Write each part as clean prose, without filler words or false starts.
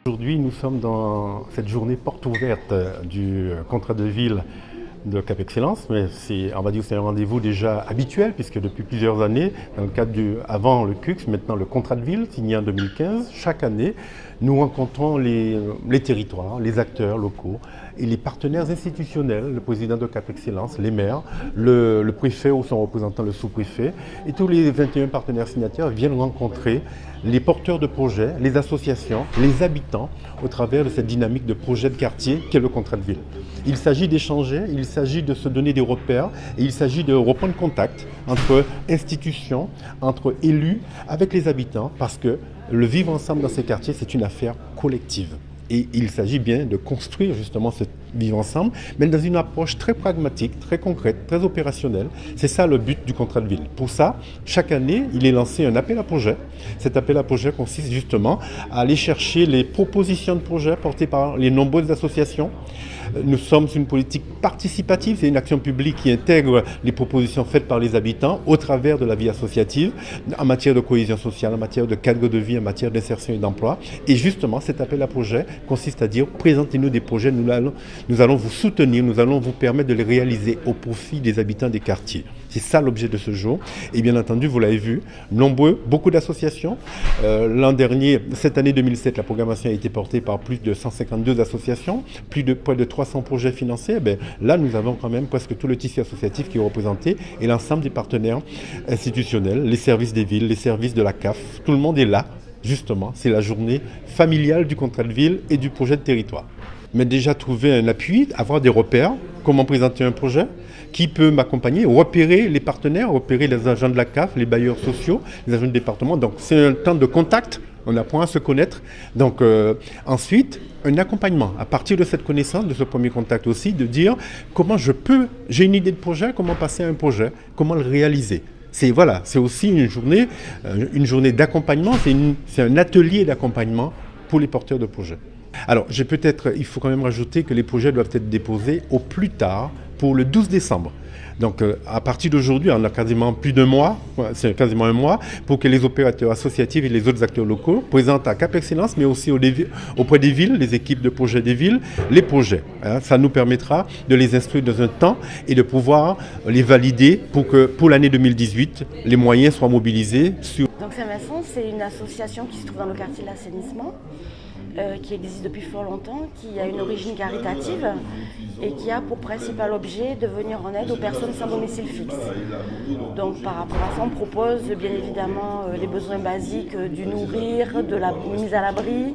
Aujourd'hui, nous sommes dans cette journée porte ouverte du contrat de ville de Cap Excellence, mais on va dire que c'est un rendez-vous déjà habituel puisque depuis plusieurs années, dans le cadre avant le CUX, maintenant le contrat de ville signé en 2015, chaque année, nous rencontrons les territoires, les acteurs locaux et les partenaires institutionnels, le président de Cap Excellence, les maires, le préfet ou son représentant, le sous-préfet, et tous les 21 partenaires signataires viennent rencontrer les porteurs de projets, les associations, les habitants au travers de cette dynamique de projet de quartier qu'est le contrat de ville. Il s'agit d'échanger, il s'agit de se donner des repères et il s'agit de reprendre contact entre institutions, entre élus, avec les habitants parce que le vivre ensemble dans ces quartiers, c'est une affaire collective. Et il s'agit bien de construire justement ce vivre ensemble, mais dans une approche très pragmatique, très concrète, très opérationnelle. C'est ça le but du contrat de ville. Pour ça, chaque année, il est lancé un appel à projet. Cet appel à projet consiste justement à aller chercher les propositions de projets portées par les nombreuses associations. Nous sommes une politique participative, c'est une action publique qui intègre les propositions faites par les habitants au travers de la vie associative, en matière de cohésion sociale, en matière de cadre de vie, en matière d'insertion et d'emploi. Et justement, cet appel à projet consiste à dire, présentez-nous des projets, nous allons vous soutenir, nous allons vous permettre de les réaliser au profit des habitants des quartiers. C'est ça l'objet de ce jour. Et bien entendu, vous l'avez vu, beaucoup d'associations. L'an dernier, cette année 2007, la programmation a été portée par plus de 152 associations, près de 300 projets financés. Là, nous avons quand même presque tout le tissu associatif qui est représenté et l'ensemble des partenaires institutionnels, les services des villes, les services de la CAF. Tout le monde est là, justement. C'est la journée familiale du contrat de ville et du projet de territoire. Mais déjà trouver un appui, avoir des repères, comment présenter un projet, qui peut m'accompagner, repérer les partenaires, repérer les agents de la CAF, les bailleurs sociaux, les agents du département. Donc c'est un temps de contact, on apprend à se connaître. Donc ensuite, un accompagnement. À partir de cette connaissance, de ce premier contact aussi, de dire comment j'ai une idée de projet, comment passer à un projet, comment le réaliser. C'est aussi une journée d'accompagnement, c'est un atelier d'accompagnement pour les porteurs de projets. Alors, il faut quand même rajouter que les projets doivent être déposés au plus tard pour le 12 décembre. Donc, à partir d'aujourd'hui, on a quasiment plus d'un mois, c'est quasiment un mois, pour que les opérateurs associatifs et les autres acteurs locaux présentent à Cap Excellence, mais aussi auprès des villes, les équipes de projets des villes, les projets. Ça nous permettra de les instruire dans un temps et de pouvoir les valider pour que, pour l'année 2018, les moyens soient mobilisés sur... Donc, Saint-Vincent, c'est une association qui se trouve dans le quartier de l'assainissement, qui existe depuis fort longtemps, qui a une origine caritative et qui a pour principal objet de venir en aide aux personnes sans domicile fixe. Donc par rapport à ça, on propose bien évidemment les besoins basiques du nourrir, de la mise à l'abri,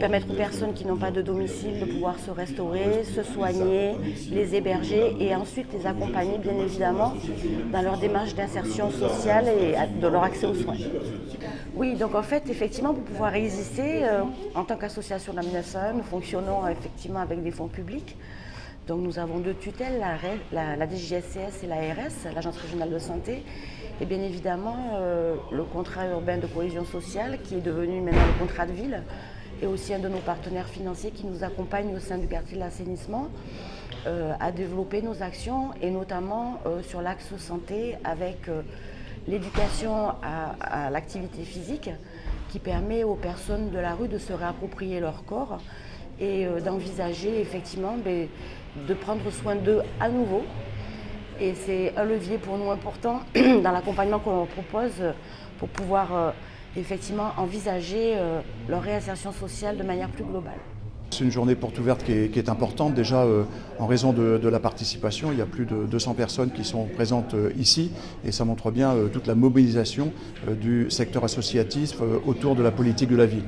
permettre aux personnes qui n'ont pas de domicile de pouvoir se restaurer, se soigner, les héberger et ensuite les accompagner bien évidemment dans leur démarche d'insertion sociale et de leur accès aux soins. Oui, donc en fait, effectivement, pour pouvoir exister, en tant qu'association de la 1901, nous fonctionnons effectivement avec des fonds publics. Donc nous avons deux tutelles, la DGSCS et l'ARS, l'Agence régionale de santé, et bien évidemment le contrat urbain de cohésion sociale qui est devenu maintenant le contrat de ville, et aussi un de nos partenaires financiers qui nous accompagne au sein du quartier de l'assainissement à développer nos actions et notamment sur l'axe santé avec l'éducation à l'activité physique qui permet aux personnes de la rue de se réapproprier leur corps et d'envisager effectivement de prendre soin d'eux à nouveau. Et c'est un levier pour nous important dans l'accompagnement qu'on leur propose pour pouvoir effectivement envisager leur réinsertion sociale de manière plus globale. C'est une journée porte ouverte qui est importante. Déjà, en raison de la participation, il y a plus de 200 personnes qui sont présentes ici et ça montre bien toute la mobilisation du secteur associatif autour de la politique de la ville.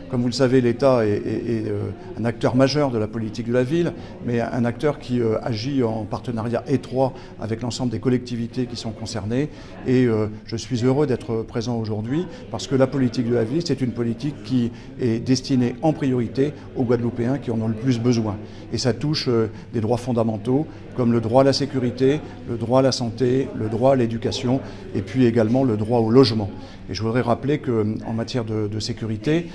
Comme vous le savez, l'État est un acteur majeur de la politique de la ville, mais un acteur qui agit en partenariat étroit avec l'ensemble des collectivités qui sont concernées. Et je suis heureux d'être présent aujourd'hui parce que la politique de la ville, c'est une politique qui est destinée en priorité aux Guadeloupéens qui en ont le plus besoin. Et ça touche des droits fondamentaux comme le droit à la sécurité, le droit à la santé, le droit à l'éducation et puis également le droit au logement. Et je voudrais rappeler qu'en matière de sécurité,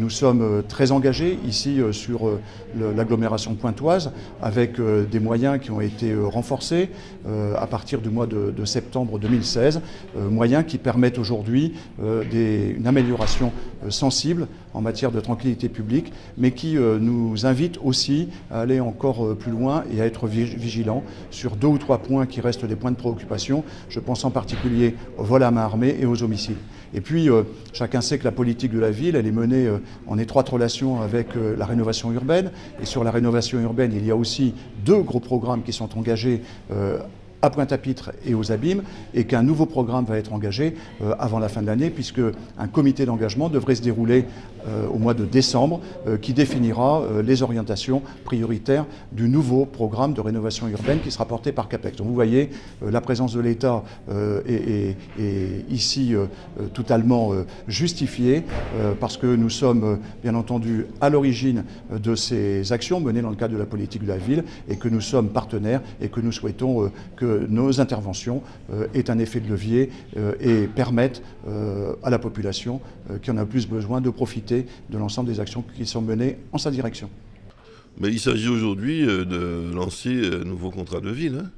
Nous sommes très engagés ici sur l'agglomération pointoise avec des moyens qui ont été renforcés à partir du mois de septembre 2016, moyens qui permettent aujourd'hui une amélioration sensible en matière de tranquillité publique, mais qui nous invitent aussi à aller encore plus loin et à être vigilants sur 2 ou 3 points qui restent des points de préoccupation. Je pense en particulier au vol à main armée et aux homicides. Et puis, chacun sait que la politique de la ville, elle est menée en étroite relation avec la rénovation urbaine. Et sur la rénovation urbaine, il y a aussi 2 gros programmes qui sont engagés à Pointe-à-Pitre et aux Abîmes, et qu'un nouveau programme va être engagé avant la fin de l'année, puisque un comité d'engagement devrait se dérouler au mois de décembre, qui définira les orientations prioritaires du nouveau programme de rénovation urbaine qui sera porté par CAPEX. Donc vous voyez, la présence de l'État est ici totalement justifiée, parce que nous sommes bien entendu à l'origine de ces actions menées dans le cadre de la politique de la ville, et que nous sommes partenaires et que nous souhaitons que nos interventions aient un effet de levier et permettent à la population qui en a plus besoin de profiter de l'ensemble des actions qui sont menées en sa direction. Mais il s'agit aujourd'hui de lancer un nouveau contrat de ville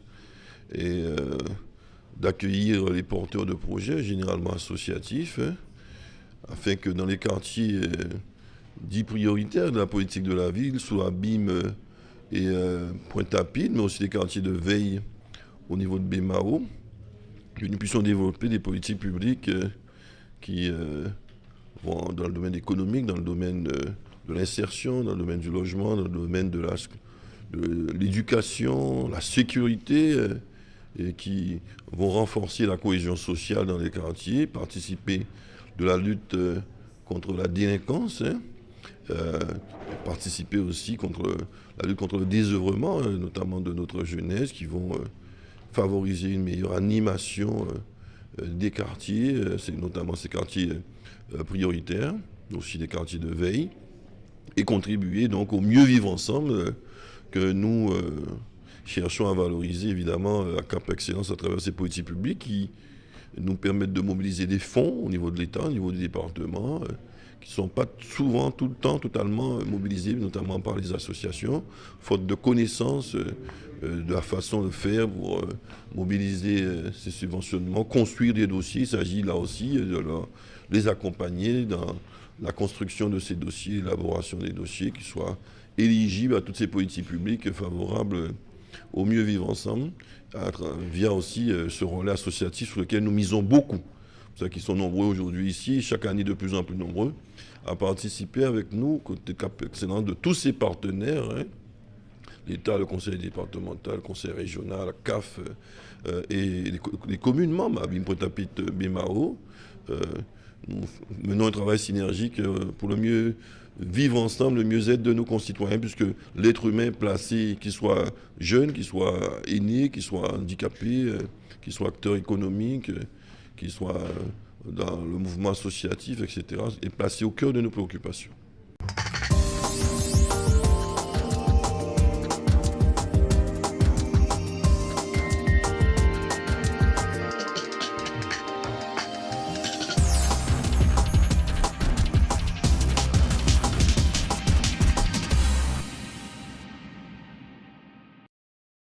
et d'accueillir les porteurs de projets, généralement associatifs, afin que dans les quartiers dits prioritaires de la politique de la ville, sous Abîmes et Pointe-à-Pitre, mais aussi les quartiers de veille au niveau de Bémao, que nous puissions développer des politiques publiques qui vont dans le domaine économique, dans le domaine de l'insertion, dans le domaine du logement, dans le domaine de l'éducation, la sécurité, et qui vont renforcer la cohésion sociale dans les quartiers, participer de la lutte contre la délinquance, participer aussi contre la lutte contre le désœuvrement, notamment de notre jeunesse, qui vont favoriser une meilleure animation des quartiers, c'est notamment ces quartiers prioritaires, aussi des quartiers de veille, et contribuer donc au mieux vivre ensemble que nous cherchons à valoriser évidemment à Cap Excellence à travers ces politiques publiques qui nous permettent de mobiliser des fonds au niveau de l'État, au niveau du département, qui ne sont pas souvent tout le temps totalement mobilisés, notamment par les associations, faute de connaissances de la façon de faire pour mobiliser ces subventionnements, construire des dossiers. Il s'agit là aussi de les accompagner dans la construction de ces dossiers, l'élaboration des dossiers qui soient éligibles à toutes ces politiques publiques favorables au mieux vivre ensemble, via aussi ce relais associatif sur lequel nous misons beaucoup. C'est ça qu'ils sont nombreux aujourd'hui ici, chaque année de plus en plus nombreux, à participer avec nous, côté Cap Excellence, de tous ces partenaires, l'État, le conseil départemental, le conseil régional, la CAF et les communes membres, Abîmes, Pointe-à-Pitre, Bémao. Nous menons un travail synergique pour le mieux vivre ensemble, le mieux-être de nos concitoyens, puisque l'être humain placé, qu'il soit jeune, qu'il soit aîné, qu'il soit handicapé, qu'il soit acteur économique, qu'il soit dans le mouvement associatif, etc., est placé au cœur de nos préoccupations.